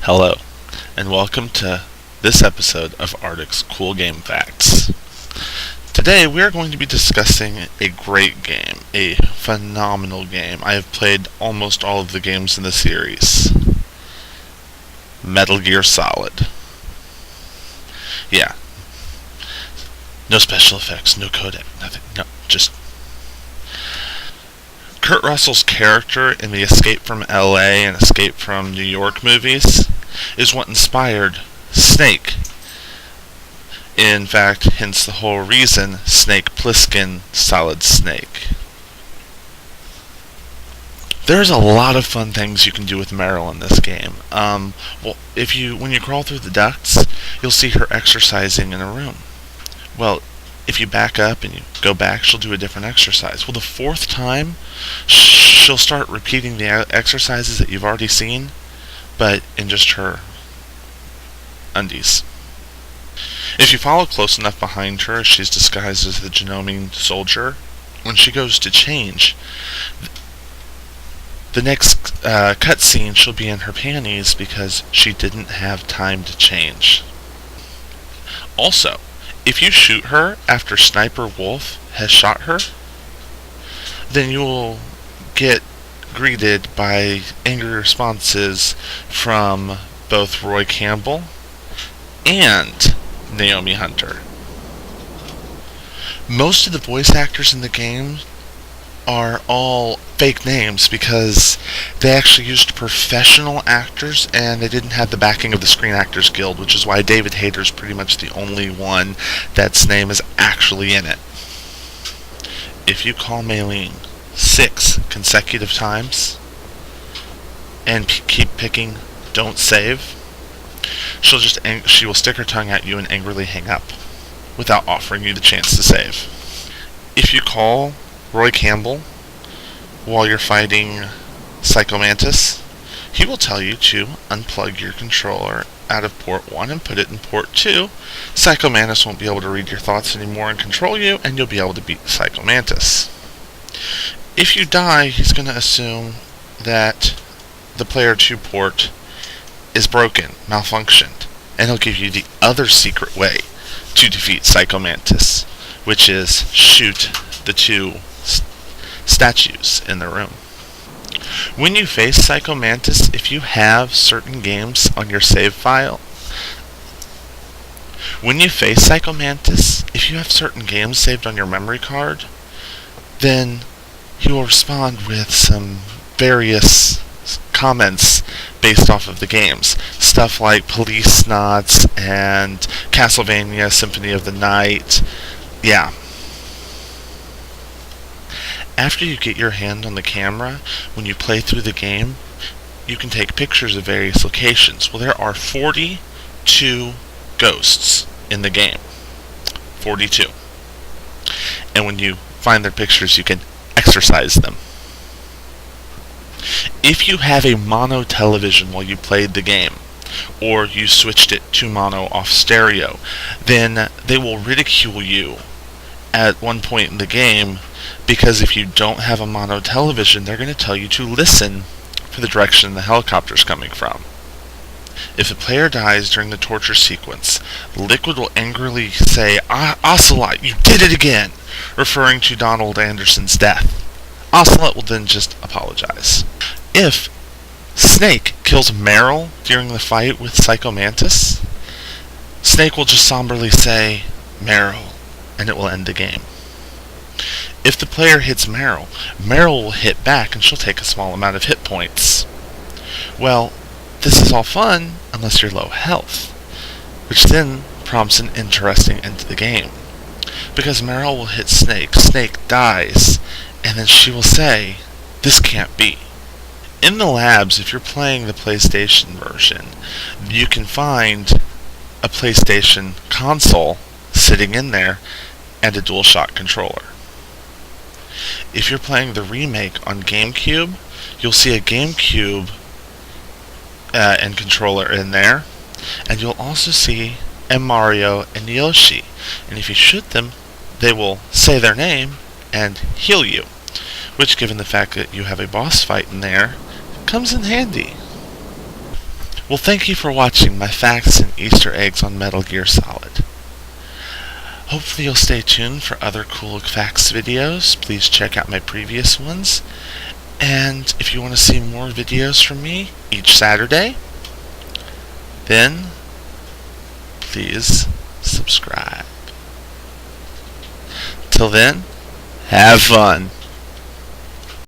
Hello, and welcome to this episode of Artic's Cool Game Facts. Today we are going to be discussing a great game, a phenomenal game. I have played almost all of the games in the series. Metal Gear Solid. Yeah. No special effects, no codec, nothing. No, just Kurt Russell's character in the Escape from LA and Escape from New York movies is what inspired Snake. In fact, hence the whole reason Snake Plissken, Solid Snake. There's a lot of fun things you can do with Meryl in this game. When you crawl through the ducts, you'll see her exercising in a room. Well, if you back up and you go back, she'll do a different exercise. Well, the fourth time, she'll start repeating the exercises that you've already seen, but in just her undies. If you follow close enough behind her, she's disguised as the Genomian soldier. When she goes to change, the next cutscene, she'll be in her panties because she didn't have time to change. Also, if you shoot her after Sniper Wolf has shot her, then you will get greeted by angry responses from both Roy Campbell and Naomi Hunter. Most of the voice actors in the game are all fake names because they actually used professional actors and they didn't have the backing of the Screen Actors Guild, which is why David Hayter's pretty much the only one that's name is actually in it. If you call Maylene 6 consecutive times and keep picking don't save, she will stick her tongue at you and angrily hang up without offering you the chance to save. If you call Roy Campbell while you're fighting Psycho Mantis, he will tell you to unplug your controller out of port 1 and put it in port 2. Psycho Mantis won't be able to read your thoughts anymore and control you, and you'll be able to beat Psycho Mantis. If you die, he's going to assume that the player 2 port is broken, malfunctioned, and he'll give you the other secret way to defeat Psycho Mantis, which is shoot the two statues in the room. When you face Psycho Mantis, if you have certain games on your save file, if you have certain games saved on your memory card, then he will respond with some various comments based off of the games. Stuff like Police Snots and Castlevania Symphony of the Night. Yeah. After you get your hand on the camera, when you play through the game, you can take pictures of various locations. Well, there are 42 ghosts in the game. 42. And when you find their pictures, you can exorcise them. If you have a mono television while you played the game, or you switched it to mono off stereo, then they will ridicule you at one point in the game, because if you don't have a mono television, they're going to tell you to listen for the direction the helicopter's coming from. If the player dies during the torture sequence, Liquid will angrily say, "Ocelot, you did it again!" referring to Donald Anderson's death. Ocelot will then just apologize. If Snake kills Meryl during the fight with Psycho Mantis, Snake will just somberly say, "Meryl," and it will end the game. If the player hits Meryl, Meryl will hit back and she'll take a small amount of hit points. Well, this is all fun unless you're low health, which then prompts an interesting end to the game. Because Meryl will hit Snake, Snake dies, and then she will say, "This can't be." In the labs, if you're playing the PlayStation version, you can find a PlayStation console sitting in there and a DualShock controller. If you're playing the remake on GameCube, you'll see a GameCube and controller in there, and you'll also see a Mario and Yoshi. And if you shoot them, they will say their name and heal you, which, given the fact that you have a boss fight in there, comes in handy. Well, thank you for watching my facts and Easter eggs on Metal Gear Solid. Hopefully you'll stay tuned for other cool facts videos. Please check out my previous ones. And if you want to see more videos from me each Saturday, then please subscribe. Till then, have fun.